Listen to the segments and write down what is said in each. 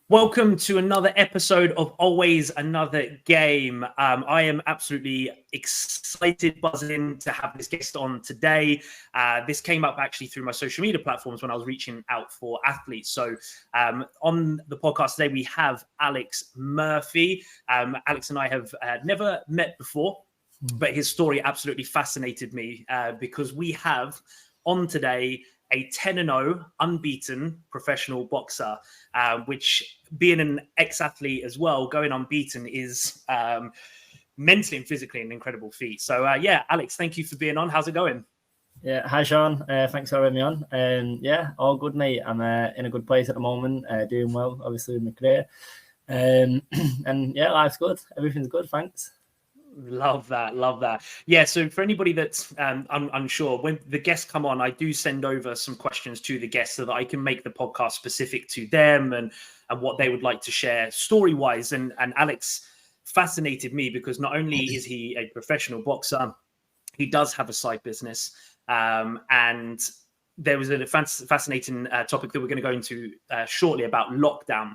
Welcome to another episode of Always Another Game. I am absolutely excited, buzzing to have this guest on today. This came up actually through my social media platforms when I was reaching out for athletes. So on the podcast today, we have Alex Murphy. Alex and I have never met before, but his story absolutely fascinated me because we have on today a 10-0 unbeaten professional boxer, which being an ex-athlete as well, going unbeaten is mentally and physically an incredible feat. So Alex, thank you for being on. How's it going? Yeah, hi Shaun. Thanks for having me on. Yeah, all good, mate. I'm in a good place at the moment, doing well, obviously, in my career. And yeah, life's good. Everything's good, thanks. Love that. Yeah, so for anybody that's unsure, when the guests come on, I do send over some questions to the guests so that I can make the podcast specific to them and what they would like to share story-wise. And Alex fascinated me because not only is he a professional boxer, he does have a side business. And there was a fascinating topic that we're going to go into shortly about lockdown,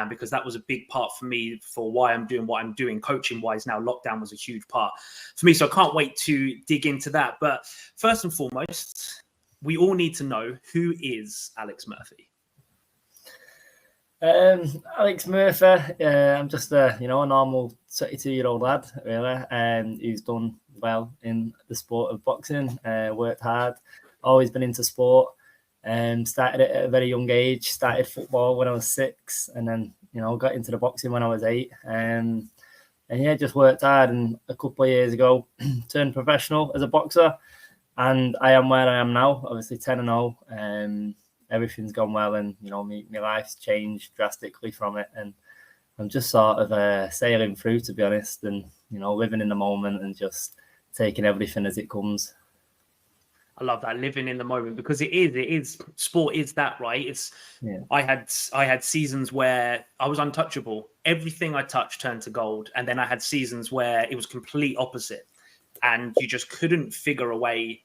because that was a big part for me for why I'm doing what I'm doing coaching wise now. Lockdown was a huge part for me. So I can't wait to dig into that. But first and foremost, we all need to know, who is Alex Murphy? Alex Murphy, I'm just a normal 32-year-old lad, really, who's done well in the sport of boxing, worked hard. Always been into sport. Started at a very young age. Started football when I was 6, and then got into the boxing when I was 8. And yeah, just worked hard. And a couple of years ago, turned professional as a boxer, and I am where I am now. Obviously 10-0. Everything's gone well, and my life's changed drastically from it. And I'm just sort of sailing through, to be honest, and living in the moment and just taking everything as it comes. I love that, living in the moment, because it is sport is that, right? I had seasons where I was untouchable. Everything I touched turned to gold. And then I had seasons where it was complete opposite and you just couldn't figure a way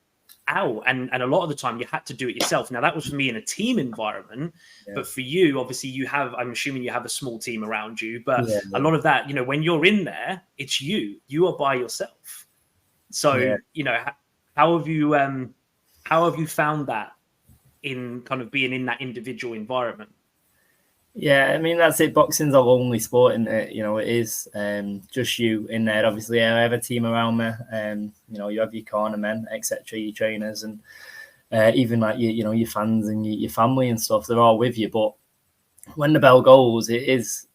out. And a lot of the time you had to do it yourself. Now that was for me in a team environment, but for you, obviously I'm assuming you have a small team around you, but a lot of that, when you're in there, it's you are by yourself. So, how have you found that in kind of being in that individual environment? Yeah, I mean, that's it. Boxing's a lonely sport, and it is just you in there. Obviously, I have a team around me. You have your cornermen, etc., your trainers, and even like your fans and your family and stuff. They're all with you. But when the bell goes, it is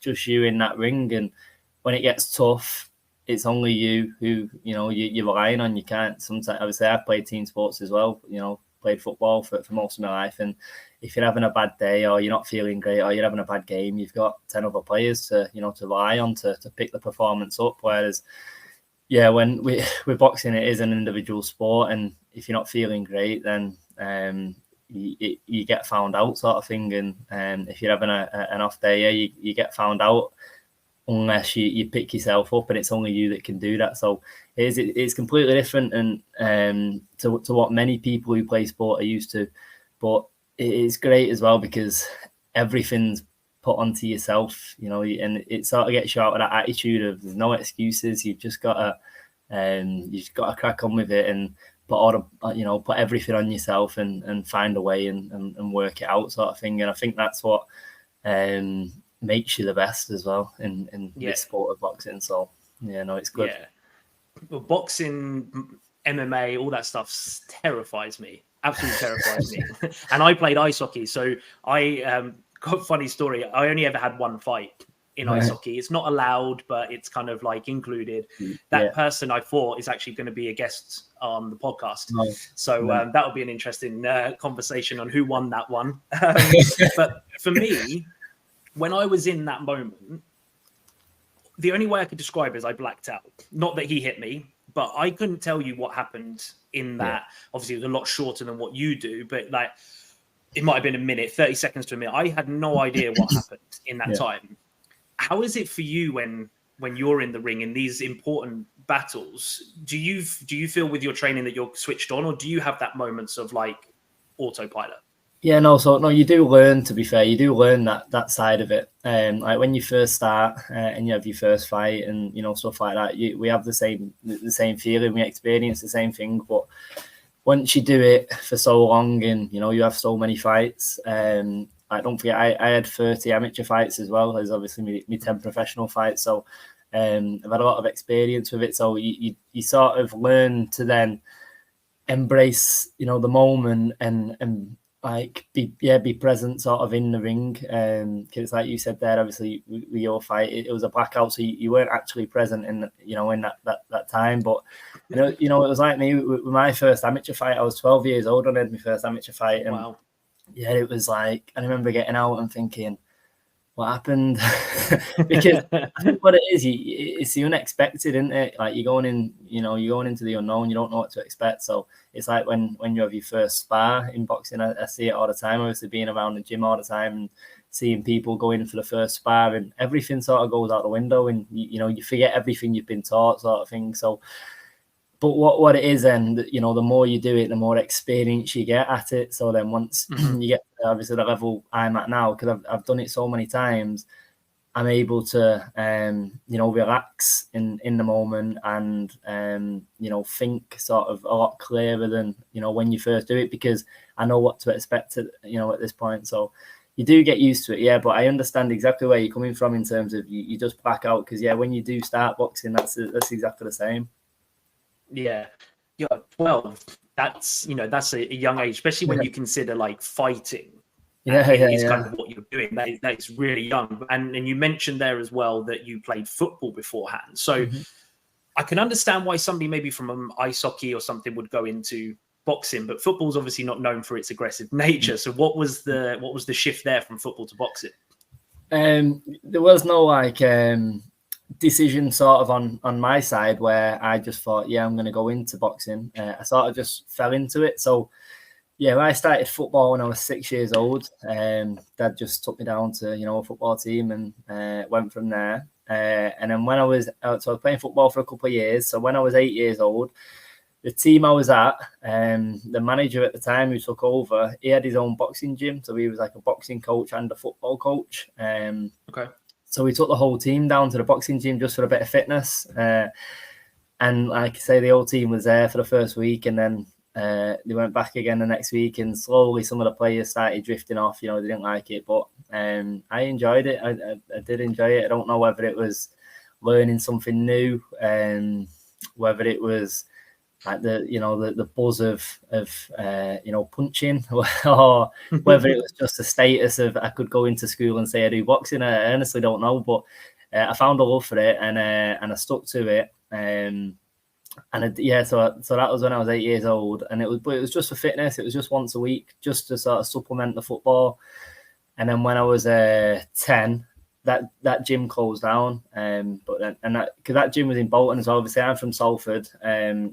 just you in that ring. And when it gets tough, it's only you who you're relying on. You can't. Sometimes, obviously, I've played team sports as well. Played football for most of my life, and if you're having a bad day or you're not feeling great or you're having a bad game, you've got 10 other players to rely on to pick the performance up. Whereas, when we're boxing, it is an individual sport, and if you're not feeling great, then you get found out, sort of thing. And if you're having an off day, you get found out, unless you pick yourself up, and it's only you that can do that. So it's completely different and to what many people who play sport are used to. But it's great as well because everything's put onto yourself, and it sort of gets you out of that attitude of there's no excuses. You've just got to crack on with it and put everything on yourself and find a way and work it out, sort of thing. And I think that's what makes you the best as well in this sport of boxing. So it's good. Well, boxing, MMA, all that stuff terrifies me. Absolutely terrifies me. And I played ice hockey, so I got a funny story. I only ever had one fight in ice hockey. It's not allowed, but it's kind of like included. That person I thought is actually going to be a guest on the podcast. So that'll be an interesting conversation on who won that one. But for me, when I was in that moment, the only way I could describe it is I blacked out. Not that he hit me, but I couldn't tell you what happened in that. Obviously, it was a lot shorter than what you do, but like it might have been a minute, 30 seconds to a minute. I had no idea what happened in that time. How is it for you when you're in the ring in these important battles? Do you feel with your training that you're switched on, or do you have that moments of like autopilot? Yeah, no, so no, you do learn, to be fair, you do learn that side of it. Like when you first start and you have your first fight and, you know, stuff like that, we have the same feeling, we experience the same thing. But once you do it for so long and, you know, you have so many fights, I don't forget, I had 30 amateur fights as well as obviously me 10 professional fights. So I've had a lot of experience with it. So you sort of learn to then embrace, you know, the moment and like be present sort of in the ring. Because like you said there, obviously with your fight, it was a blackout, so you weren't actually present in, you know, in that time. But you know, it was like me with my first amateur fight. I was 12 years old when I had my first amateur fight, and Wow. yeah, it was like I remember getting out and thinking, what happened? Because I think what it is, it's the unexpected, isn't it? Like you're going in, you know, you're going into the unknown. You don't know what to expect. So it's like when you have your first spar in boxing. I see it all the time. Obviously, being around the gym all the time and seeing people go in for the first spar, and everything sort of goes out the window, and you know you forget everything you've been taught, sort of thing. So. But what it is, then, you know, the more you do it, the more experience you get at it. So then once you get obviously the level I'm at now, because I've done it so many times, I'm able to, you know, relax in the moment and, you know, think sort of a lot clearer than, you know, when you first do it, because I know what to expect, you know, at this point. So you do get used to it, yeah. But I understand exactly where you're coming from in terms of you just back out, because, yeah, when you do start boxing, that's exactly the same. Yeah. Yeah. 12. That's, you know, that's a young age, especially when you consider like fighting Yeah, yeah, is kind yeah. of what you're doing. That is really young. And you mentioned there as well that you played football beforehand. So Mhm. I can understand why somebody maybe from ice hockey or something would go into boxing, but football's obviously not known for its aggressive nature. So what was the shift there from football to boxing? There was no like decision sort of on my side where I just thought, yeah, I'm going to go into boxing. I sort of just fell into it. So yeah, when I started football when I was 6 years old, Dad just took me down to, you know, a football team and went from there. And then when I was playing football for a couple of years. So when I was 8 years old, the team I was at, the manager at the time who took over, he had his own boxing gym. So he was like a boxing coach and a football coach. Okay. So we took the whole team down to the boxing gym just for a bit of fitness. And like I say, the whole team was there for the first week, and then they went back again the next week. And slowly, some of the players started drifting off. You know, they didn't like it, but I enjoyed it. I did enjoy it. I don't know whether it was learning something new, whether it was like the buzz of you know, punching, or whether it was just a status of I could go into school and say I do boxing. I honestly don't know, but I found a love for it, and I stuck to it. Yeah, so that was when I was 8 years old, and it was just for fitness. It was just once a week, just to sort of supplement the football. And then when I was 10, that gym closed down. But then, and that, because that gym was in Bolton as well. Obviously, I'm from Salford,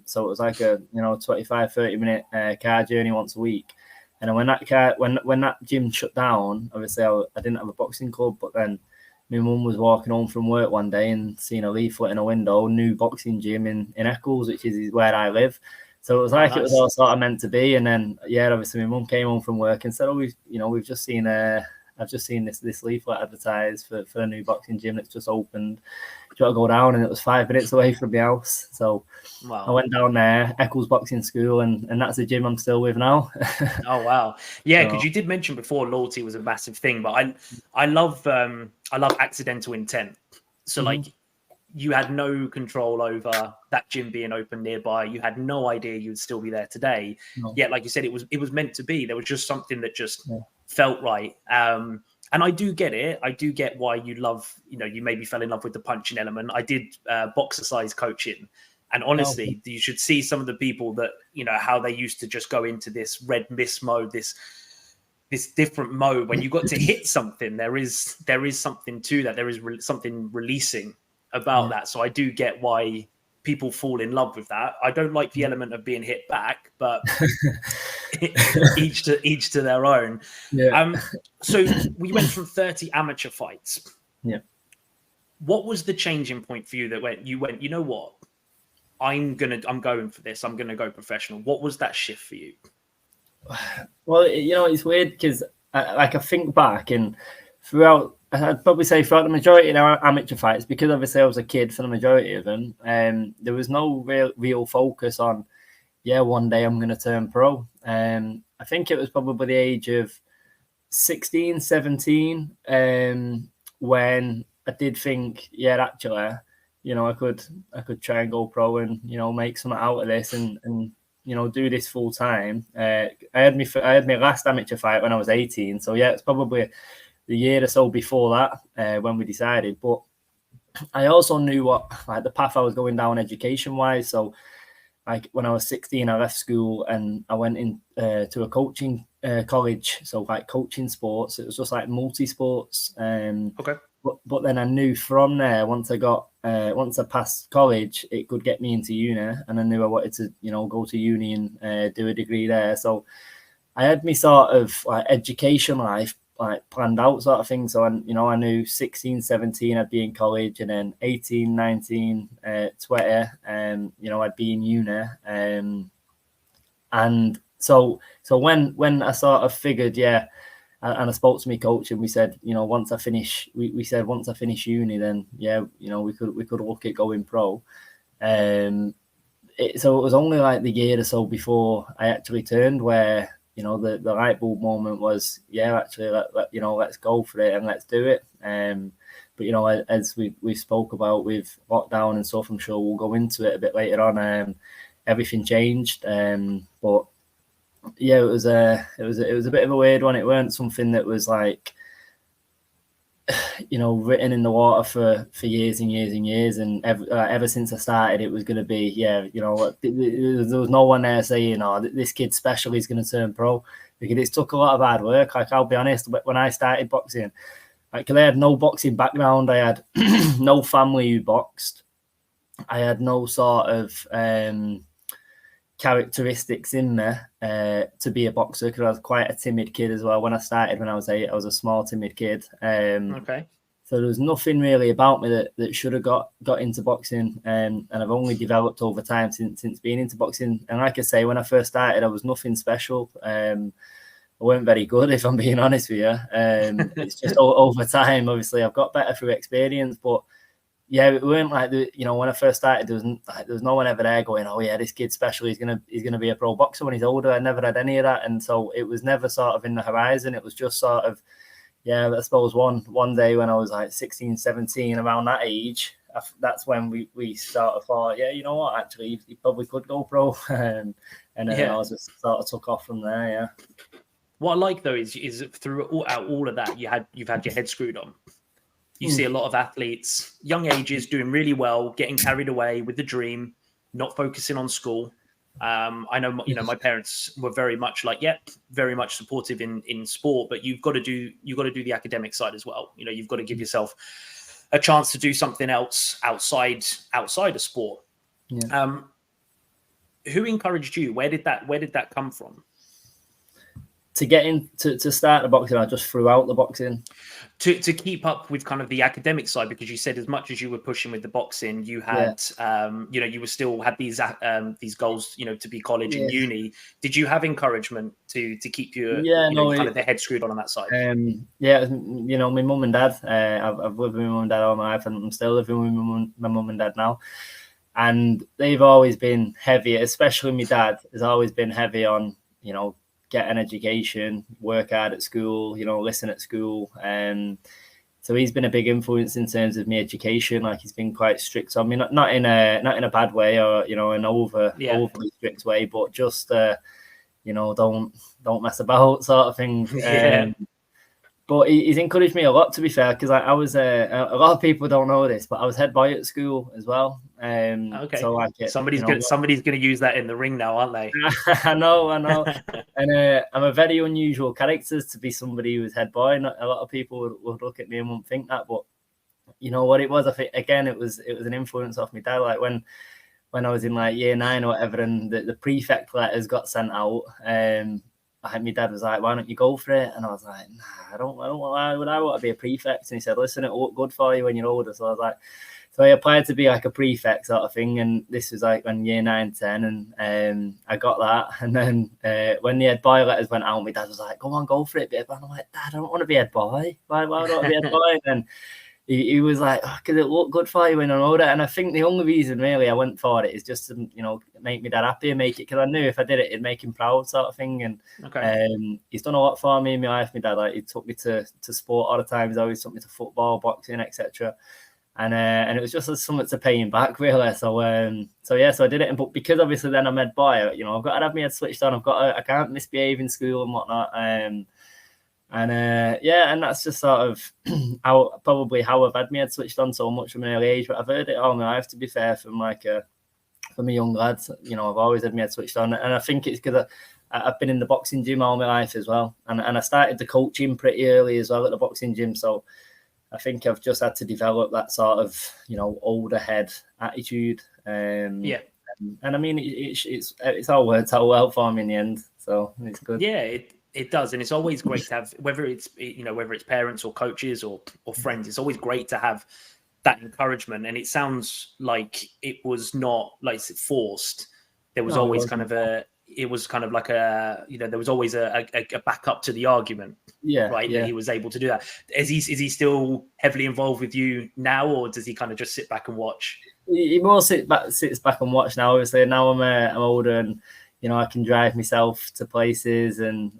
so it was like a 25-30 minute car journey once a week. And then when that gym shut down, obviously I didn't have a boxing club. But then my mum was walking home from work one day and seeing a leaflet in a window, new boxing gym in Eccles, which is where I live. So it was like, Nice. it was all sort of meant to be. And then, yeah, obviously my mum came home from work and said, "Oh, we've just seen I've just seen this leaflet advertised for a new boxing gym that's just opened. Do you want to go down?" And it was 5 minutes away from the house. So I Wow. went down there, Eccles Boxing School, and that's the gym I'm still with now. Oh wow. Yeah, because So, you did mention before loyalty was a massive thing, but I love accidental intent. So mhm. like you had no control over that gym being open nearby. You had no idea you'd still be there today. No. Yet, like you said, it was meant to be. There was just something that just Yeah. felt right. And I do get it. I do get why you love, you know, you maybe fell in love with the punching element. I did boxercise coaching. And Oh, honestly, you should see some of the people that, you know, how they used to just go into this red mist mode, this different mode. When you got to hit something, there is something to that. There is something releasing about yeah. that. So I do get why people fall in love with that. I don't like the element of being hit back, but each to their own. Yeah. So we went from 30 amateur fights. Yeah. What was the changing point for you that you went, you know what? I'm going for this. I'm going to go professional. What was that shift for you? Well, it's weird because I think back and throughout, I'd probably say throughout the majority of our amateur fights, because obviously I was a kid for the majority of them, there was no real focus on, one day I'm going to turn pro. I think it was probably the age of 16, 17, when I did think, actually, I could try and go pro and, make something out of this and do this full time. I had my last amateur fight when I was 18. So it's probably the year or so before that when we decided. But I also knew what the path I was going down education wise. So like when I was 16, I left school and I went in to a coaching college. So like coaching sports, it was just like multi-sports. Okay. But then I knew from there, once I passed college, it could get me into uni, and I knew I wanted to, go to uni and do a degree there. So I had me sort of like education life like planned out sort of thing. So I knew 16, 17, I'd be in college, and then 18, 19, 20, I'd be in uni. And so when I sort of figured, and I spoke to my coach and we said, once I finish uni, then we could look at going pro. So it was only like the year or so before I actually turned where the light bulb moment was actually let's go for it and let's do it. But as we spoke about with lockdown and stuff, I'm sure we'll go into it a bit later on. Everything changed, but it was a bit of a weird one. It weren't something that was like written in the water for years and years and years. And ever since I started, it was going to be there was no one there saying, "Oh, this kid's special. He's going to turn pro." Because it took a lot of hard work. Like I'll be honest, when I started boxing, like I had no boxing background. I had no family who boxed. I had no sort of characteristics in there to be a boxer, because I was quite a timid kid as well. When I started when I was 8, I was a small timid kid. Okay. So there was nothing really about me that should have got into boxing, and I've only developed over time since being into boxing. And like I say, when I first started, I was nothing special. I weren't very good, if I'm being honest with you. It's just over time, obviously, I've got better through experience, but it weren't like when I first started, there was no one ever there going, "Oh yeah, this kid's special. He's gonna be a pro boxer when he's older." I never had any of that, and so it was never sort of in the horizon. It was just sort of, I suppose one day when I was like 16, 17, around that age, that's when we sort of thought, you know what, actually, you probably could go pro, and then I was just sort of took off from there. Yeah. What I like though is throughout all of that, you've had your head screwed on. You see a lot of athletes, young ages, doing really well, getting carried away with the dream, not focusing on school. I know, my parents were very much like, very much supportive in sport, but you've got to do the academic side as well. You've got to give yourself a chance to do something else outside of sport. Yeah. Who encouraged you? Where did that come from? To get in to start the boxing, I just threw out the boxing to keep up with kind of the academic side, because you said as much as you were pushing with the boxing, you had you were still had these goals, to be college and uni. Did you have encouragement to keep your kind of the head screwed on that side? My mum and dad. I've lived with my mum and dad all my life, and I'm still living with my mum and dad now. And they've always been heavy, especially my dad has always been heavy on get an education, work hard at school, listen at school. So he's been a big influence in terms of my education. Like he's been quite strict on me, not in a bad way or an overly strict way, but just don't mess about sort of thing. But he's encouraged me a lot, to be fair, because I was a lot of people don't know this, but I was head boy at school as well. Okay. So somebody's gonna use that in the ring now, aren't they? I know. And I'm a very unusual character to be somebody who's head boy. Not a lot of people would look at me and wouldn't think that, but what it was, I think again it was an influence off my dad. Like when I was in like year 9 or whatever, and the prefect letters got sent out. My dad was like, "Why don't you go for it?" And I was like, "Nah, I don't. Why would I want to be a prefect?" And he said, "Listen, it'll look good for you when you're older." So I was like, So I applied to be like a prefect sort of thing, and this was like when year 9, 10, and I got that. And then when the head boy letters went out, my dad was like, "Go on, go for it, babe." And I'm like, "Dad, I don't want to be head boy. Why don't I want to be head boy?" And he was like, "Because it looked good for you when I'm older." And I think the only reason really I went for it is just to, make my dad happy and make it, because I knew if I did it, it'd make him proud, sort of thing. And he's done a lot for me in my life. My dad, like, he took me to sport all the time. He's always took me to football, boxing, etc. And it was just something to pay him back, really. So I did it. But because obviously then I'm head boy, I've got to have my head switched on. I can't misbehave in school and whatnot. And that's just sort of how I've had my head switched on so much from an early age. But I've heard it all my life, to be fair, from from a young lad. I've always had my head switched on, and I think it's because I've been in the boxing gym all my life as well, and I started the coaching pretty early as well at the boxing gym. So I think I've just had to develop that sort of older head attitude. And I mean it's all worked out well for me in the end, so it's good. Yeah, it does, and it's always great to have, whether it's parents or coaches or friends. It's always great to have that encouragement, and it sounds like it was not like forced. There was always kind of there was always a backup to the argument. That he was able to do that. Is he still heavily involved with you now, or does he kind of just sit back and watch? He more sits back and watch now. Obviously, now I'm older, and I can drive myself to places and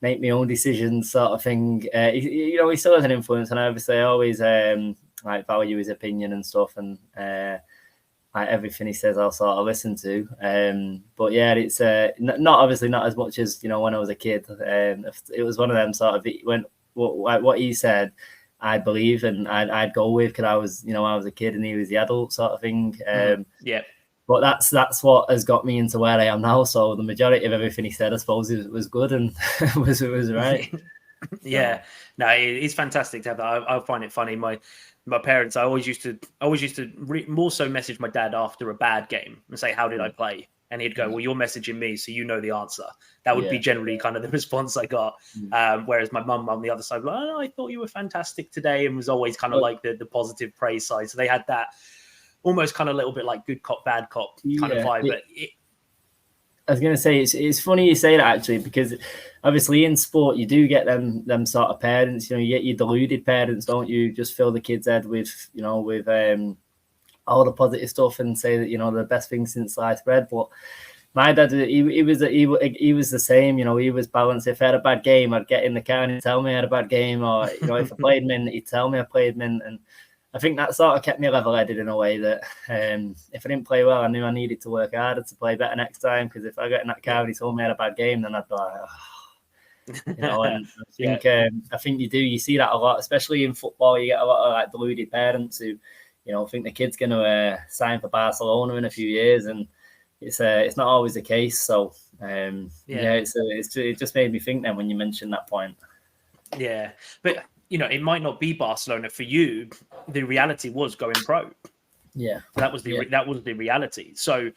make my own decisions, sort of thing. He still has an influence, and obviously I always value his opinion and stuff, and everything he says I'll sort of listen to. But yeah, it's not as much as when I was a kid. It was one of them sort of when what he said I believe, and I'd go with, because I was a kid and he was the adult, sort of thing. But that's what has got me into where I am now. So the majority of everything he said, I suppose, was good and was right. Yeah, no, it's fantastic to have that. I find it funny. My parents, I always used to more so message my dad after a bad game and say, "How did I play?" And he'd go, "Well, you're messaging me, so you know the answer." That would be generally kind of the response I got. Whereas my mum on the other side was like, "Oh, I thought you were fantastic today," and was always kind of like the positive praise side. So they had that almost kind of a little bit like good cop, bad cop kind of vibe. But I was going to say, it's funny you say that, actually, because obviously in sport you do get them sort of parents. You get your deluded parents, don't you? Just fill the kid's head with all the positive stuff and say that the best thing since sliced bread. But my dad, he was the same. He was balanced. If I had a bad game, I'd get in the car and he'd tell me I had a bad game, or if I played mint, he'd tell me I played mint. And I think that sort of kept me level-headed in a way that if I didn't play well, I knew I needed to work harder to play better next time. Because if I got in that car and he told me I had a bad game, then I'd be like, And I think you see that a lot, especially in football. You get a lot of like deluded parents who, think the kid's going to sign for Barcelona in a few years, and it's not always the case. So it just made me think then when you mentioned that point. Yeah, but it might not be Barcelona for you. The reality was going pro. Yeah, that was the reality. So,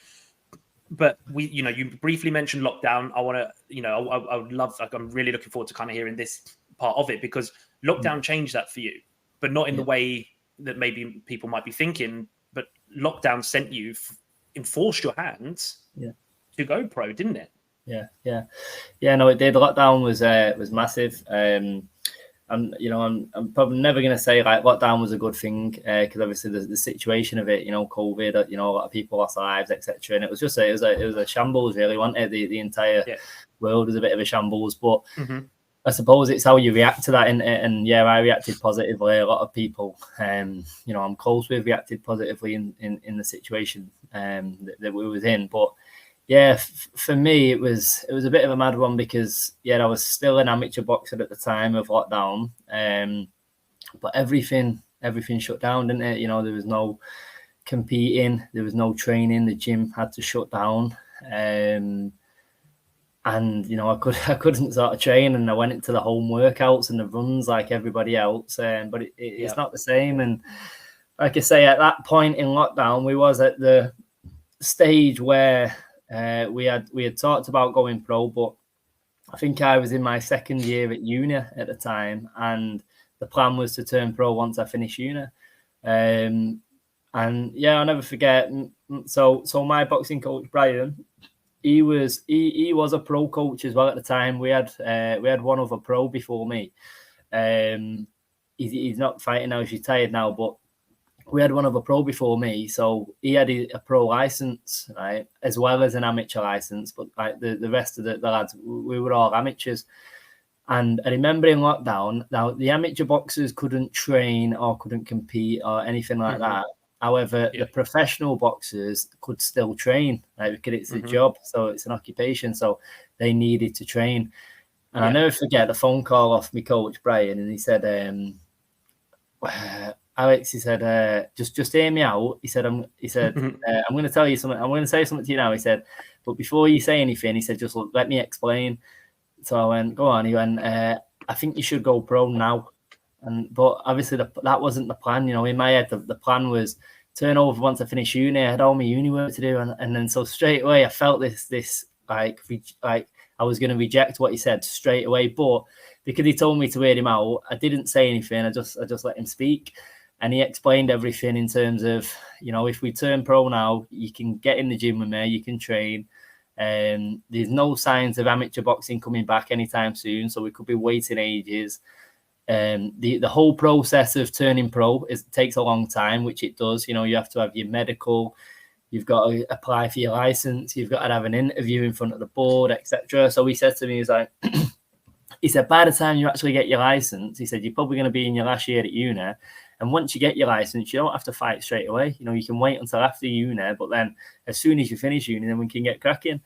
but you briefly mentioned lockdown. I want to, I would love. Like, I'm really looking forward to kind of hearing this part of it, because lockdown changed that for you, but not in the way that maybe people might be thinking. But lockdown sent you, enforced your hands to go pro, didn't it? Yeah. No, it did. The lockdown was massive. I'm probably never going to say like lockdown was a good thing, because obviously the situation of it, COVID, a lot of people lost their lives, etc. And it was a shambles, really, wasn't it? The entire world was a bit of a shambles. But I suppose it's how you react to that, and I reacted positively. A lot of people, I'm close with, reacted positively in the situation that we was in. But for me, it was a bit of a mad one, because I was still an amateur boxer at the time of lockdown, but everything shut down, didn't it? There was no competing, there was no training, the gym had to shut down, and I couldn't sort of train, and I went into the home workouts and the runs like everybody else, but it's not the same. And like I say, at that point in lockdown, we was at the stage where we had talked about going pro, but I think I was in my second year at uni at the time, and the plan was to turn pro once I finished uni. And yeah, I'll never forget. So my boxing coach Brian, he was a pro coach as well at the time. We had one other pro before me. He's not fighting now; he's retired now. But we had one other pro before me, so he had a pro license, right, as well as an amateur license. But like the rest of the lads, we were all amateurs. And I remember in lockdown, now the amateur boxers couldn't train or couldn't compete or anything like that. However, the professional boxers could still train, right? Because it's a job, so it's an occupation, so they needed to train. And I'll never forget the phone call off my coach Brian, and he said, "Alex," he said, "just hear me out." He said, "I'm going to tell you something. I'm going to say something to you now." He said, "But before you say anything," he said, "just let me explain." So I went, "Go on." He went, "I think you should go pro now." But obviously that wasn't the plan. You know, in my head, the plan was turn over once I finish uni. I had all my uni work to do, and then so straight away I felt this like I was going to reject what he said straight away. But because he told me to hear him out, I didn't say anything. I just let him speak, and he explained everything in terms of, you know, if we turn pro now, you can get in the gym with me, you can train. There's no signs of amateur boxing coming back anytime soon, so we could be waiting ages. The whole process of turning pro takes a long time, which it does. You know, you have to have your medical, you've got to apply for your license, you've got to have an interview in front of the board, etc. So he said to me, he was like, he said, by the time you actually get your license, he said, you're probably going to be in your last year at uni. And once you get your license, you don't have to fight straight away. You know, you can wait until after uni, but then as soon as you finish uni, then we can get cracking.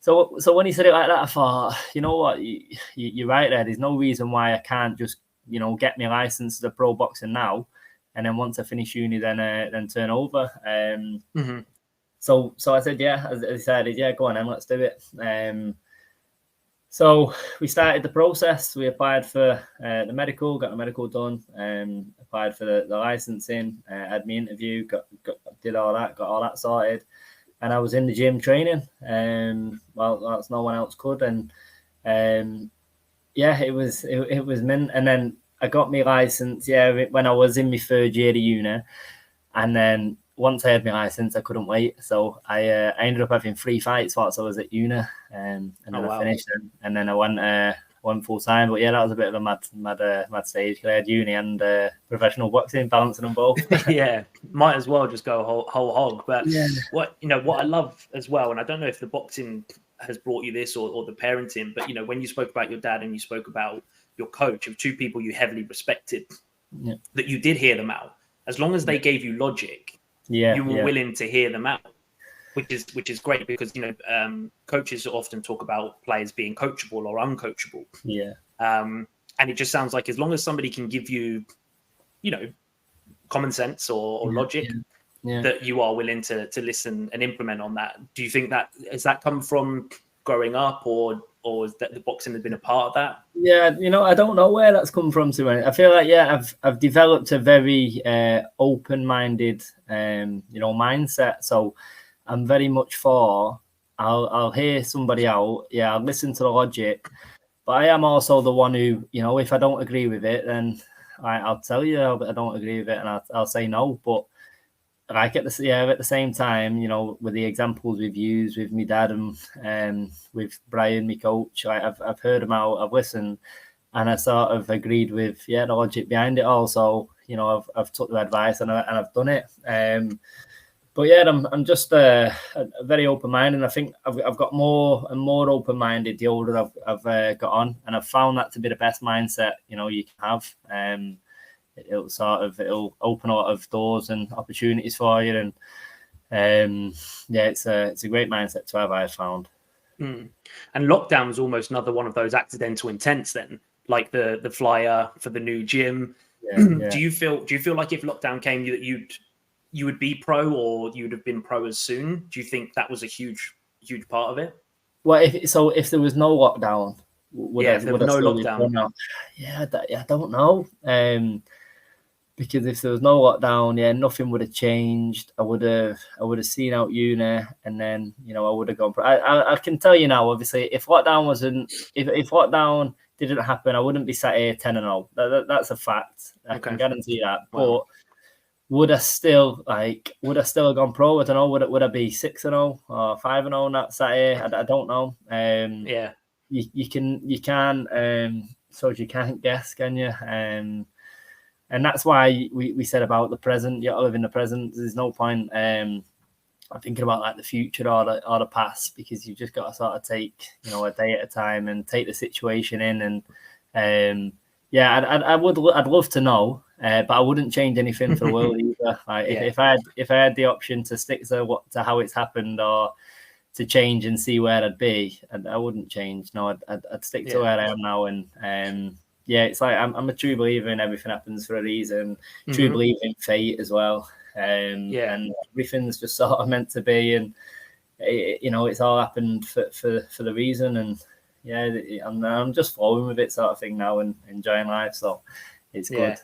So when he said it like that, I thought, you know what, you're right there. There's no reason why I can't just, you know, get my license as a pro boxer now, and then once I finish uni, then turn over. So I said, yeah, I decided, yeah, go on then, let's do it. So we started the process. We applied for the medical, got the medical done, applied for the licensing, had my interview, did all that, got all that sorted, and I was in the gym training. Well, that's no one else could, and yeah, it was mint. And then I got my license, when I was in my third year of uni, and then once I had my license, I couldn't wait. So I ended up having 3 fights whilst I was at uni, and then I finished them, and then I went full time. But yeah, that was a bit of a mad stage. I had uni and professional boxing, balancing them both. Yeah, might as well just go whole hog. But what I love as well, and I don't know if the boxing has brought you this or the parenting, but you know, when you spoke about your dad and you spoke about your coach, of two people you heavily respected, that you did hear them out. As long as they gave you logic, you were willing to hear them out, which is great, because you know, coaches often talk about players being coachable or uncoachable. And it just sounds like as long as somebody can give you, you know, common sense or logic, that you are willing to listen and implement on that. Do you think that has that come from growing up, or is that the boxing has been a part of that? Yeah, you know, I don't know where that's come from. I feel like I've developed a very open-minded you know, mindset. So I'm very much for I'll hear somebody out. Yeah, I'll listen to the logic, but I am also the one who, you know, if I don't agree with it, then I'll tell you I don't agree with it, and I'll say no. But like at the same time, you know, with the examples we've used with my dad and with Brian, my coach, I've heard them out, I've listened, and I sort of agreed with the logic behind it all. So, you know, I've took the advice and I've done it. But yeah, I'm just very open minded. I think I've got more and more open minded the older I've got on, and I've found that to be the best mindset, you know, you can have. It'll open a lot of doors and opportunities for you, and it's a great mindset to have, I've found. And lockdown was almost another one of those accidental intents then, like the flyer for the new gym. Do you feel like if lockdown came, that you would be pro, or you would have been pro as soon? Do you think that was a huge part of it? Well, if there was no lockdown, if there was no lockdown, I don't know. Because if there was no lockdown, nothing would have changed. I would have seen out uni, and then, you know, I would have gone pro. I can tell you now, obviously, if lockdown didn't happen, I wouldn't be sat here 10-0. That's a fact. I can guarantee that. Wow. would I still have gone pro? I don't know. Would I be 6-0 or 5-0 on that Saturday? I don't know. Yeah. You can so you can't guess, can you? And that's why we said about the present. You got to live in the present. There's no point thinking about like the future or the past, because you've just got to sort of take, you know, a day at a time and take the situation in. And yeah, I'd love to know, but I wouldn't change anything for the world either. Like Yeah. if I had the option to stick to how it's happened, or to change and see where I'd be, I wouldn't change. No, I'd stick to where I am now. And yeah, it's like I'm a true believer in everything happens for a reason. True believer in fate as well. And everything's just sort of meant to be, and you know, it's all happened for the reason. And yeah, I'm just flowing with it, sort of thing now, and enjoying life. So it's good.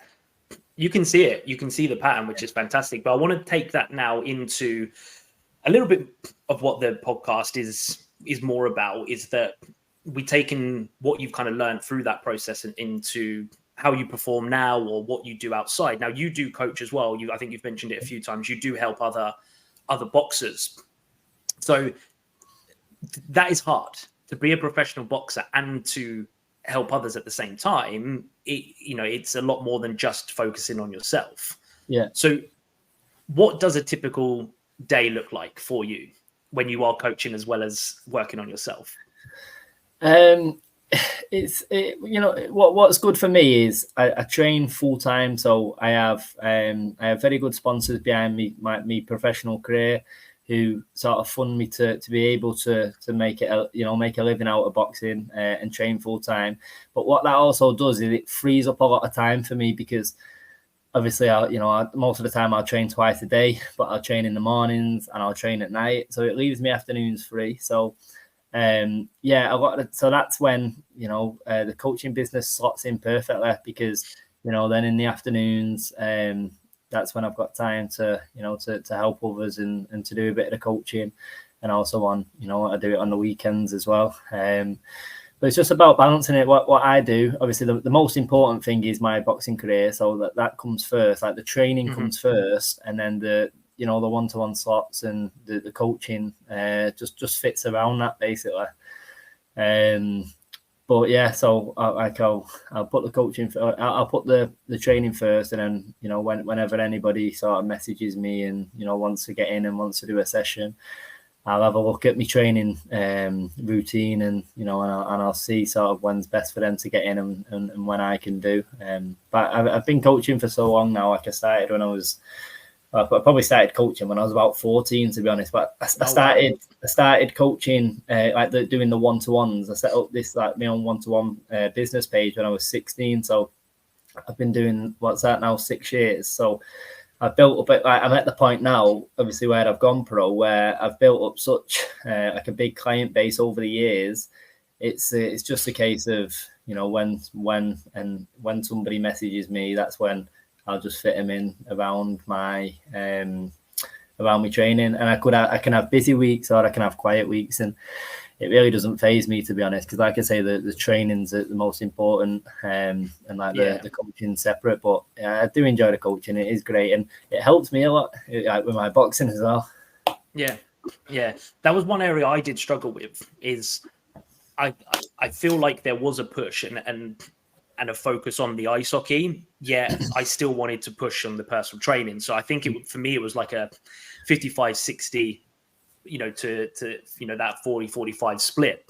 You can see it. You can see the pattern, which is fantastic. But I want to take that now into a little bit of what the podcast is more about, is that we've taken what you've kind of learned through that process and into how you perform now, or what you do outside. Now, you do coach as well. I think you've mentioned it a few times. You do help other boxers. So that is hard, to be a professional boxer and to help others at the same time. It's a lot more than just focusing on yourself. Yeah. So what does a typical day look like for you when you are coaching as well as working on yourself? What's good for me is I train full time, so I have very good sponsors behind me, my professional career, who sort of fund me to be able to make it, make a living out of boxing and train full time. But what that also does is it frees up a lot of time for me, because obviously, most of the time I'll train twice a day, but I'll train in the mornings and I'll train at night, so it leaves me afternoons free. So so that's when the coaching business slots in perfectly, because then in the afternoons that's when I've got time to help others and to do a bit of the coaching, and also I do it on the weekends as well. But it's just about balancing it. What I do, obviously, the most important thing is my boxing career, so that comes first. Like the training comes first, and then the one-to-one slots and the coaching just fits around that, basically. But yeah, so I'll put the coaching, I'll put the training first, and then whenever anybody sort of messages me and wants to get in and wants to do a session, I'll have a look at my training routine, and I'll see sort of when's best for them to get in and when I can do. But I've been coaching for so long now. Like I probably started coaching when I was about 14, to be honest. But I started coaching doing the one-to-ones. I set up this my own one-to-one business page when I was 16. So I've been doing 6 years. So I've built up I'm at the point now, obviously, where I've gone pro, where I've built up such a big client base over the years. It's just a case of when somebody messages me, that's when I'll just fit them in around my training. And I can have busy weeks or I can have quiet weeks, and it really doesn't faze me, to be honest, because like I say, the training's the most important, and the coaching separate. But I do enjoy the coaching. It is great, and it helps me a lot with my boxing as well. Yeah, that was one area I did struggle with. Is I feel like there was a push and a focus on the ice hockey, yet I still wanted to push on the personal training. So I think for me it was like a 55-60, to that 40-45 split.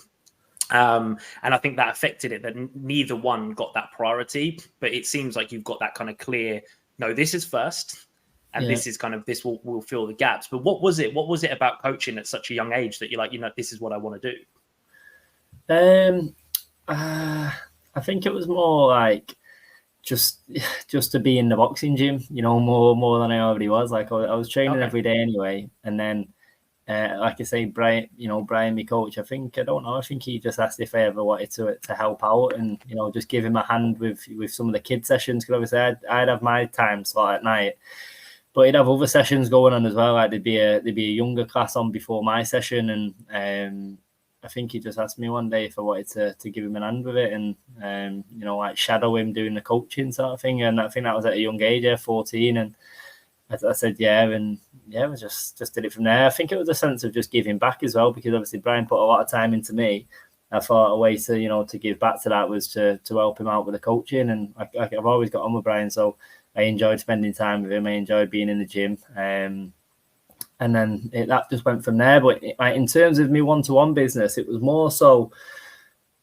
And I think that affected it, that neither one got that priority. But it seems like you've got that kind of clear, no, this is first, and this is kind of, this will fill the gaps. But what was it about coaching at such a young age that you're like, this is what I want to do? I think it was more like just to be in the boxing gym, more than I already was. Like I was training every day anyway, and then like I say, Brian, my coach, I think he just asked if I ever wanted to help out and just give him a hand with some of the kid sessions, because obviously I'd have my time slot at night, but he'd have other sessions going on as well. Like there'd be a younger class on before my session, and I think he just asked me one day if I wanted to give him an hand with it and, shadow him doing the coaching sort of thing. And I think that was at a young age, 14. And I said, yeah, and yeah, we just did it from there. I think it was a sense of just giving back as well, because obviously Brian put a lot of time into me. I thought a way to give back to that was to help him out with the coaching, and I've always got on with Brian, so I enjoyed spending time with him. I enjoyed being in the gym, and then that just went from there. But in terms of me one-to-one business, it was more so.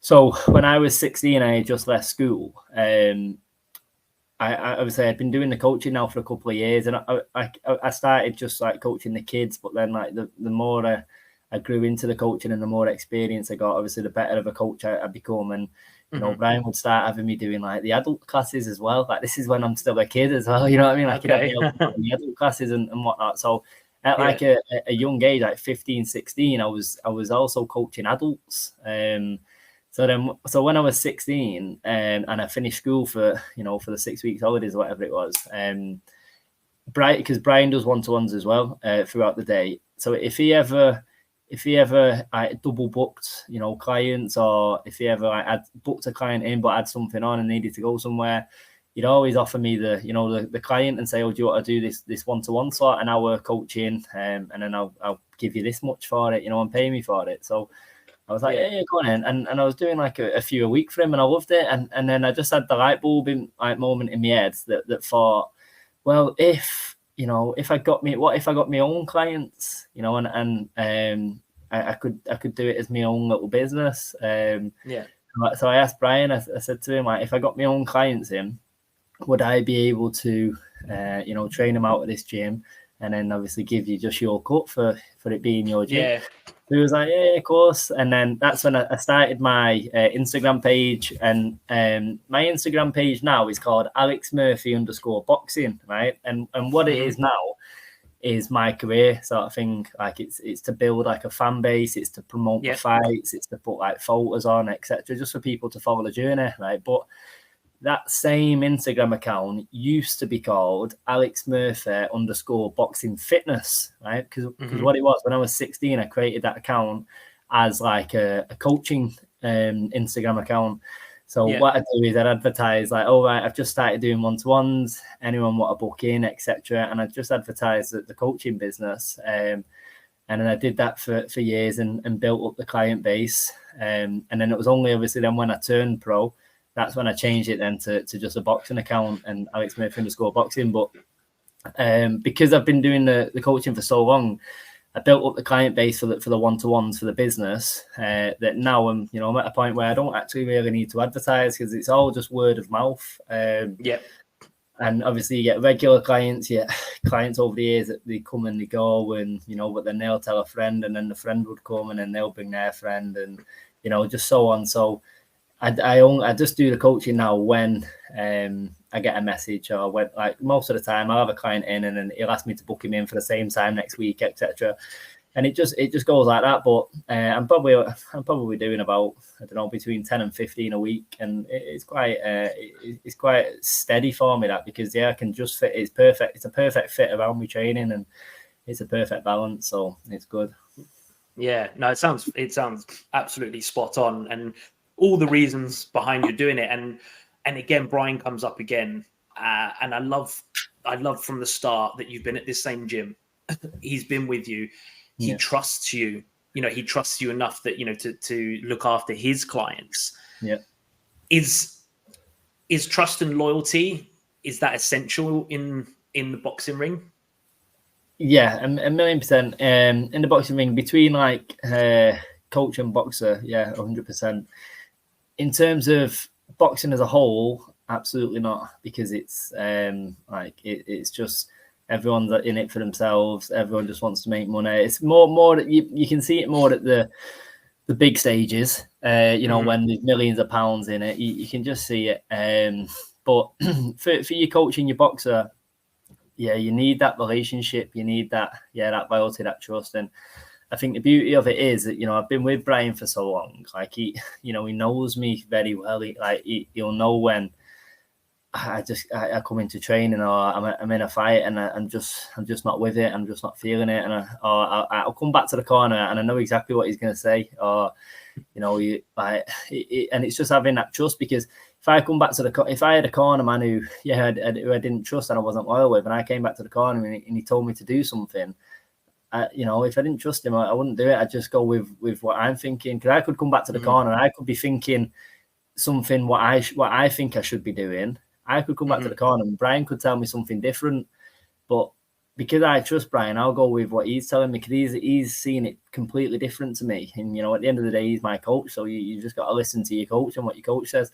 So when I was 16, I had just left school. I obviously I'd been doing the coaching now for a couple of years, and I started just like coaching the kids, but then like the more I grew into the coaching and the more experience I got, obviously the better of a coach I become. And you know, Brian would start having me doing like the adult classes as well. Like this is when I'm still a kid as well, you know what I mean? Like Okay. the adult classes and whatnot. So at like a young age, like 15, 16, I was also coaching adults. So when I was 16 and I finished school for the 6 weeks holidays or whatever it was, because Brian does one-to-ones as well throughout the day. So if he ever double booked, clients, or if he ever had booked a client in but had something on and needed to go somewhere, he'd always offer me the client and say, "Oh, do you want to do this one-to-one slot, an hour coaching, and then I'll give you this much for it, and pay me for it." So I was like, yeah, go on in. And I was doing like a few a week for him, and I loved it. And then I just had the light bulb moment in my head that thought, well, if I got my own clients, and I could do it as my own little business. So I asked Brian, I said to him, like, if I got my own clients in, would I be able to, train them out at this gym, and then obviously give you just your cut for it being your gym? Yeah. He was like, yeah, of course. And then that's when I started my Instagram page. And my Instagram page now is called @AlexMurphy_boxing, right? And what it is now is my career sort of thing. Like it's to build like a fan base, it's to promote the fights, it's to put like photos on, etc., just for people to follow the journey, right? But that same Instagram account used to be called @AlexMurphy_boxing fitness, right? Because what it was, when I was 16, I created that account as like a coaching Instagram account. So what I do is I'd advertise like, oh, right, I've just started doing one-to-ones, anyone want to book in, etc. And I just advertised the coaching business. And then I did that for years and built up the client base. And then it was only obviously then when I turned pro, that's when I changed it then to just a boxing account and @AlexMurphy_boxing. But because I've been doing the coaching for so long, I built up the client base for the one-to-ones for the business. That now I'm at a point where I don't actually really need to advertise, because it's all just word of mouth. And obviously you get regular clients, clients over the years that they come and they go, and but then they'll tell a friend, and then the friend would come, and then they'll bring their friend, and just so on. So I just do the coaching now when I get a message, or when, like, most of the time I'll have a client in and then he'll ask me to book him in for the same time next week, etc. And it just goes like that. But I'm probably doing about, I don't know, between 10 and 15 a week, and it's quite steady for me, that, because I can just fit. It's perfect. It's a perfect fit around my training, and it's a perfect balance. So it's good. Yeah, no, it sounds absolutely spot on, and all the reasons behind you doing it. And again, Brian comes up again, and I love from the start that you've been at this same gym. He's been with you. He trusts you. He trusts you enough that to look after his clients. Yeah. Is trust and loyalty, is that essential in the boxing ring? Yeah, a 1,000,000%. In the boxing ring, between like coach and boxer, 100%. In terms of boxing as a whole, absolutely not, because it's it's just everyone's in it for themselves. Everyone just wants to make money. It's more that you can see it more at the big stages. When there's millions of pounds in it, you can just see it. But for your coach and your boxer, you need that relationship. You need that loyalty, that trust. And I think the beauty of it is that, I've been with Brian for so long. Like he knows me very well. He'll know when I come into training, or I'm in a fight and I'm just not with it. I'm just not feeling it. And I'll come back to the corner and I know exactly what he's going to say. Or, and it's just having that trust, because if I come back to if I had a corner man who I didn't trust and I wasn't loyal with, and I came back to the corner and he told me to do something, if I didn't trust him, I wouldn't do it. I'd just go with what I'm thinking, because I could come back to the corner and I could be thinking something what I think I should be doing. I could come back to the corner and Brian could tell me something different, but because I trust Brian, I'll go with what he's telling me, because he's seen it completely different to me. And at the end of the day, he's my coach, so you just got to listen to your coach and what your coach says.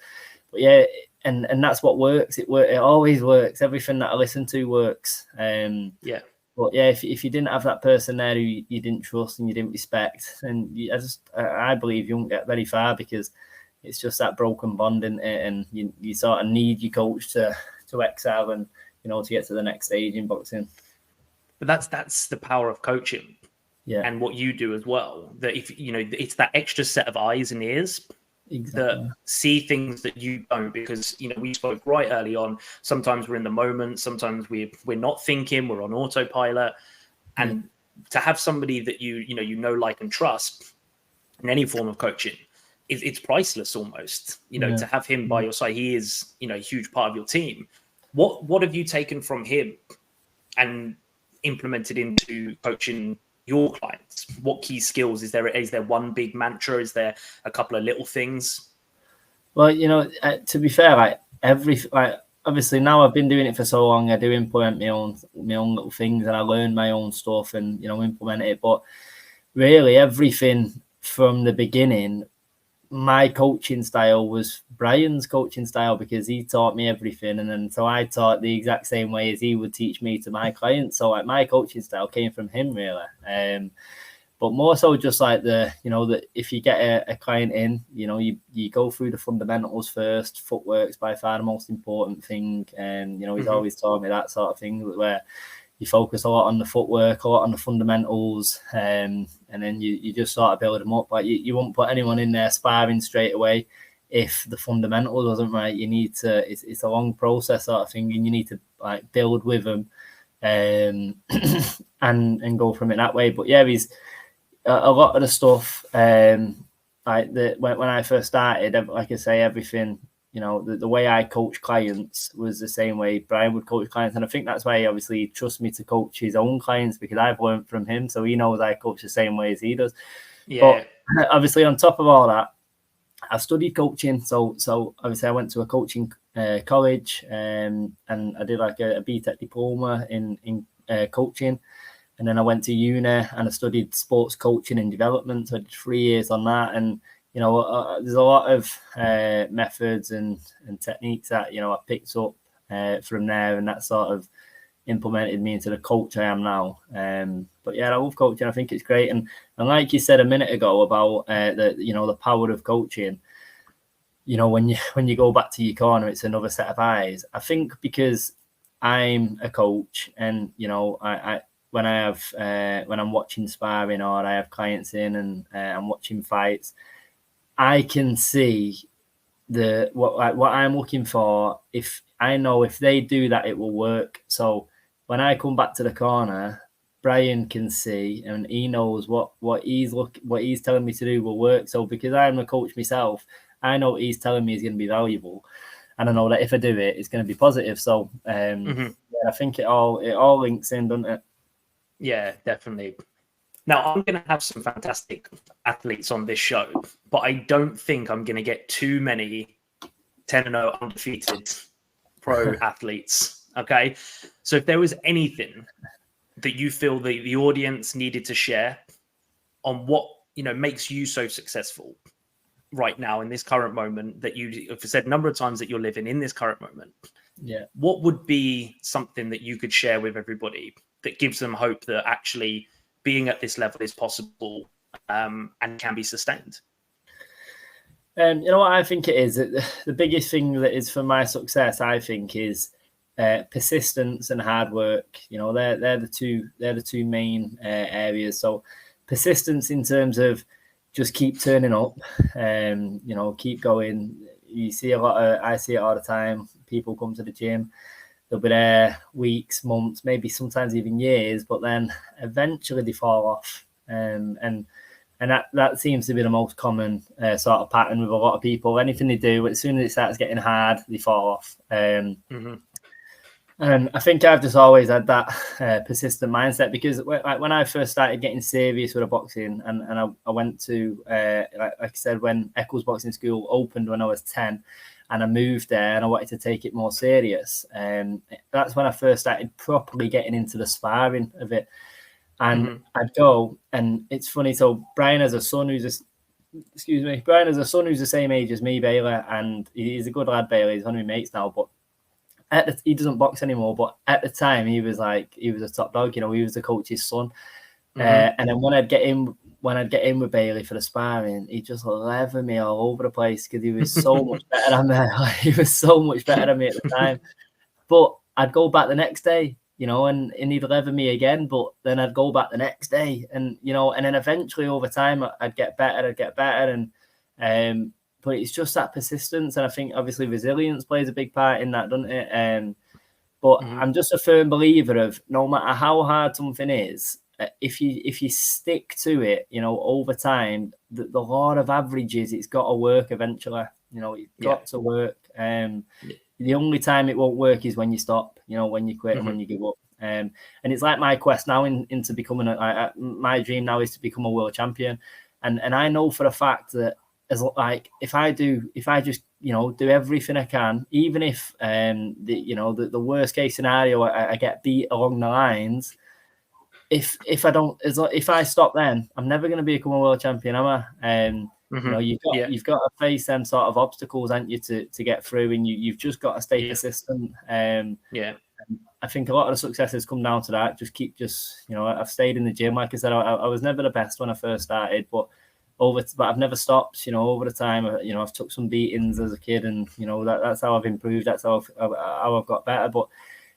But yeah, and that's what works. It always works. Everything that I listen to works. Yeah. But yeah, if you didn't have that person there who you didn't trust and you didn't respect, and I believe you won't get very far, because it's just that broken bond, and you sort of need your coach to excel and to get to the next stage in boxing. But that's the power of coaching, and what you do as well. That if it's that extra set of eyes and ears that see things that you don't, because we spoke right early on. Sometimes we're in the moment, sometimes we're not thinking, we're on autopilot, and to have somebody that like and trust in any form of coaching, it's priceless almost. To have him by your side, he is a huge part of your team. What have you taken from him and implemented into coaching your clients? What key skills is there? Is there one big mantra? Is there a couple of little things? Well, to be fair, obviously now I've been doing it for so long, I do implement my own little things, and I learn my own stuff and implement it. But really, everything from the beginning, my coaching style was Brian's coaching style, because he taught me everything, and then so I taught the exact same way as he would teach me to my clients. So my coaching style came from him, really. But more so just that if you get a client in, you go through the fundamentals first. Footwork's by far the most important thing, and he's always taught me that sort of thing, where you focus a lot on the footwork, a lot on the fundamentals, and then you just sort of build them up. Like you won't put anyone in there sparring straight away if the fundamentals wasn't right. You need to. It's a long process sort of thing, and you need to build with them, and go from it that way. But yeah, he's a lot of the stuff. When I first started, like I say, everything. The way I coach clients was the same way Brian would coach clients. And I think that's why he obviously trusts me to coach his own clients, because I've learned from him. So he knows I coach the same way as he does. Yeah. But obviously on top of all that, I've studied coaching. So obviously I went to a coaching college, and I did a BTEC diploma in coaching. And then I went to uni and I studied sports coaching and development. So I did 3 years on that. And there's a lot of methods and techniques that I picked up from there, and that sort of implemented me into the coach I am now. But yeah, I love coaching. I think it's great, and like you said a minute ago about the power of coaching. When you go back to your corner, it's another set of eyes. I think because I'm a coach, and when I'm watching sparring or I have clients in and I'm watching fights, I can see what I'm looking for. If I know if they do that, it will work. So when I come back to the corner, Brian can see, and he knows what he's telling me to do will work. So because I'm a coach myself, I know what he's telling me is going to be valuable, and I know that if I do it, it's going to be positive. So yeah, I think it all links in, doesn't it? Yeah, definitely. Now, I'm going to have some fantastic athletes on this show, but I don't think I'm going to get too many 10-0 undefeated pro athletes. Okay. So if there was anything that you feel that the audience needed to share on what, makes you so successful right now in this current moment, that you've said a number of times that you're living in this current moment. Yeah. What would be something that you could share with everybody that gives them hope that actually being at this level is possible and can be sustained? What I think it is, the biggest thing that is for my success, I think, is persistence and hard work. They're the two main areas. So persistence in terms of just keep turning up, keep going. I see it all the time. People come to the gym, they'll be there weeks, months, maybe sometimes even years, but then eventually they fall off. And And that seems to be the most common sort of pattern with a lot of people. Anything they do, as soon as it starts getting hard, they fall off. And I think I've just always had that persistent mindset, because when I first started getting serious with the boxing, and I went to, like I said, when Eccles Boxing School opened when I was 10, and I moved there and I wanted to take it more serious. That's when I first started properly getting into the sparring of it. And I'd go, and it's funny. So Brian has a son who's Brian has a son who's the same age as me, Bailey, and he's a good lad, Bailey. He's one of my mates now, but he doesn't box anymore. But at the time, he was a top dog. You know, he was the coach's son. And then when I'd get in with Bailey for the sparring, he just levered me all over the place, because he was so much better than me. He was so much better than me at the time. But I'd go back the next day, you know, and he'd lever me again, but then I'd go back the next day, and, you know, and then eventually over time I'd get better, and but it's just that persistence, and I think obviously resilience plays a big part in that, doesn't it? But I'm just a firm believer of, no matter how hard something is, if you stick to it, you know, over time, the law of averages, it's got to work eventually. You know, it's got to work. The only time it won't work is when you stop, you know, when you quit and when you give up. And it's like my quest now into becoming my dream now is to become a world champion. And I know for a fact that, if I just, you know, do everything I can, even if the worst case scenario, I get beat along the lines, if I stop, then I'm never going to become a world champion, am I? You know, you've got to face them sort of obstacles, haven't you, to get through, and you've just got to stay persistent. I think a lot of the success has come down to that. I've stayed in the gym. Like I said, I was never the best when I first started, but I've never stopped. You know, over the time, you know, I've took some beatings as a kid, and, you know, that's how I've improved. That's how I've got better. But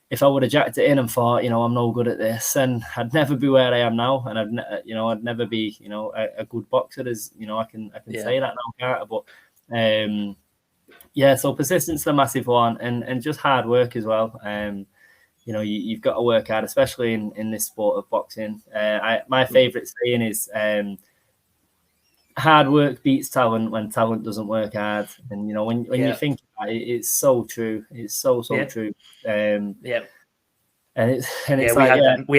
if I would have jacked it in and thought, you know, I'm no good at this, and I'd never be where I am now, and I'd never be, you know, a good boxer, as, you know, I can say that now, can't I? But so persistence is a massive one, and just hard work as well. You know, you've got to work hard, especially in this sport of boxing. My favourite saying is, hard work beats talent when talent doesn't work hard. And, you know, when you think about it, it's so true. It's so true. And we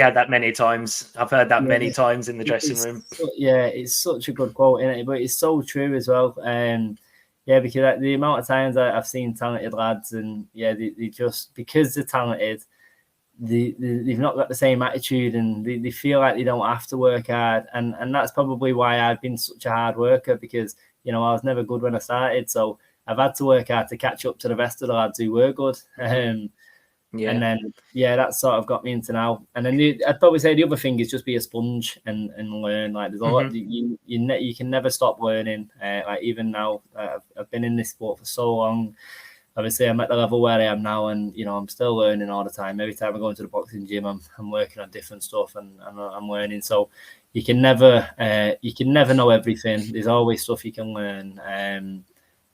had that many times. I've heard that many times in the dressing room. It's such a good quote, isn't it? But it's so true as well. Because the amount of times I've seen talented lads, and they just, because they're talented, they've not got the same attitude, and they feel like they don't have to work hard, and that's probably why I've been such a hard worker, because, you know, I was never good when I started, so I've had to work hard to catch up to the rest of the lads who were good. And then that sort of got me into now. And then I'd probably say the other thing is just be a sponge and learn. Like, there's a lot you can never stop learning. Like, even now, I've been in this sport for so long. Obviously, I'm at the level where I am now, and, you know, I'm still learning all the time. Every time I go into the boxing gym, I'm working on different stuff, and I'm learning. So you can never know everything. There's always stuff you can learn, and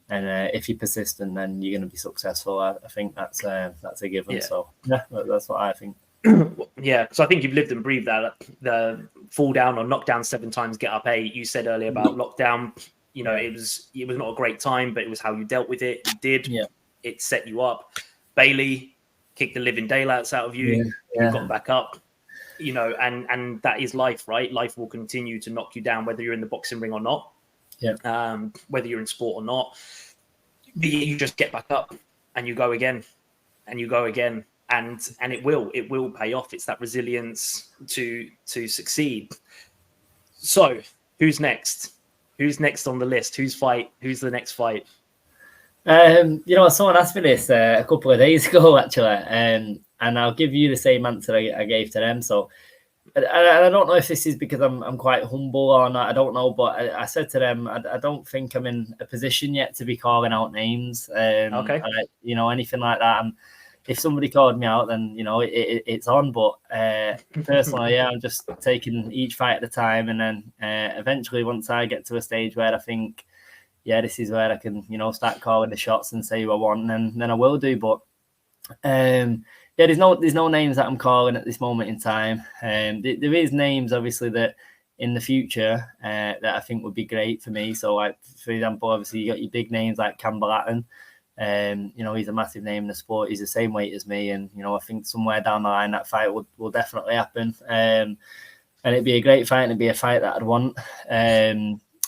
if you're persistent, then you're going to be successful. I think that's a given. So that's what I think. So I think you've lived and breathed that. The fall down or knock down 7 times, get up 8. You said earlier about lockdown. You know, it was not a great time, but it was how you dealt with it. You did. Yeah. It set you up. Bailey kicked the living daylights out of you. You got back up. You know, and that is life, right? Life will continue to knock you down, whether you're in the boxing ring or not. Yeah. Whether you're in sport or not, you just get back up and you go again, and you go again, and it will pay off. It's that resilience to succeed. So, who's next? Who's next on the list? Who's the next fight? You know, someone asked me this a couple of days ago, actually, and I'll give you the same answer I gave to them. So I don't know if this is because I'm quite humble or not. I don't know, but I said to them, I don't think I'm in a position yet to be calling out names. Okay. You know, anything like that. If somebody called me out, then, you know, it's on. But personally, I'm just taking each fight at a time, and then eventually, once I get to a stage where I think, this is where I can, you know, start calling the shots and say who I want, and then I will do. But there's no names that I'm calling at this moment in time. There is names, obviously, that, in the future that I think would be great for me. So, like, for example, obviously you got your big names like Campbell Hatton. He's a massive name in the sport. He's the same weight as me, and I think somewhere down the line that fight will definitely happen. And it'd be a great fight, and it'd be a fight that I'd want.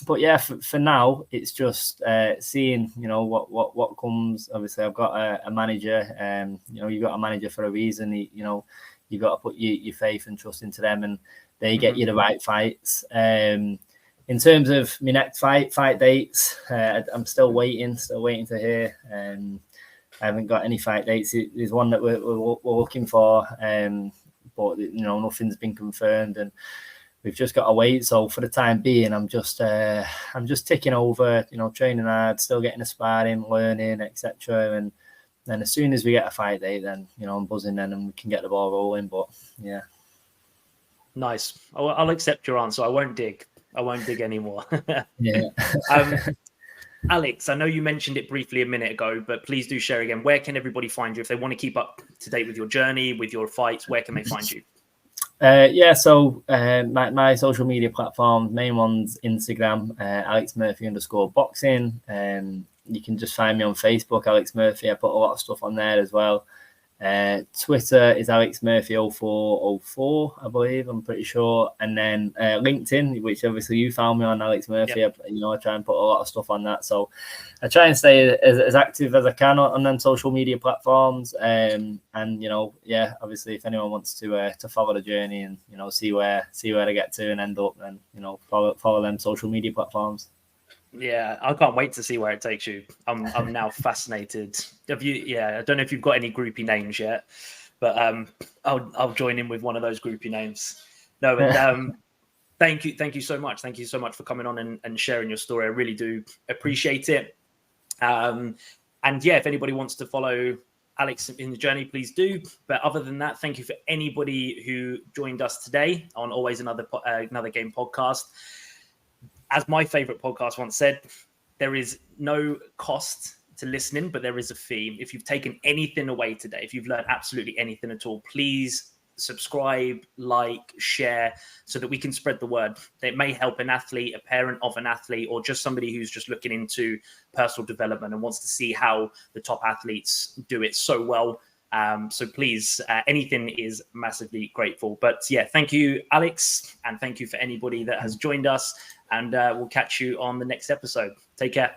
But yeah, for now, it's just seeing what comes. Obviously, I've got a manager. You've got a manager for a reason. You've got to put your faith and trust into them, and they get you the right fights. In terms of my next fight dates, I'm still waiting to hear. I haven't got any fight dates. There's one that we're looking for, but nothing's been confirmed, and we've just got to wait. So for the time being, I'm just ticking over, training hard, still getting a sparring, learning, etc. And then as soon as we get a fight date, then I'm buzzing then, and we can get the ball rolling. But yeah, nice. I'll accept your answer. I won't dig anymore. Yeah. Alex, I know you mentioned it briefly a minute ago, but please do share again. Where can everybody find you if they want to keep up to date with your journey, with your fights? Where can they find you? So my social media platforms, main one's Instagram, Alex Murphy _boxing. You can just find me on Facebook, Alex Murphy. I put a lot of stuff on there as well. Twitter is Alex Murphy 0404, I believe, I'm pretty sure. And then LinkedIn, which obviously you found me on, Alex Murphy. Yep. I try and put a lot of stuff on that. So I try and stay as active as I can on them social media platforms. And obviously if anyone wants to follow the journey and see where they get to and end up, then follow them social media platforms. Yeah, I can't wait to see where it takes you. I'm now fascinated. I don't know if you've got any groupie names yet, but I'll join in with one of those groupie names. No, but thank you so much. Thank you so much for coming on and sharing your story. I really do appreciate it. And yeah, if anybody wants to follow Alex in the journey, please do. But other than that, thank you for anybody who joined us today on Always Another Game podcast. As my favorite podcast once said, there is no cost to listening, but there is a fee. If you've taken anything away today, if you've learned absolutely anything at all, please subscribe, like, share, so that we can spread the word. It may help an athlete, a parent of an athlete, or just somebody who's just looking into personal development and wants to see how the top athletes do it so well. So please, anything is massively grateful. But yeah, thank you, Alex, and thank you for anybody that has joined us. And we'll catch you on the next episode. Take care.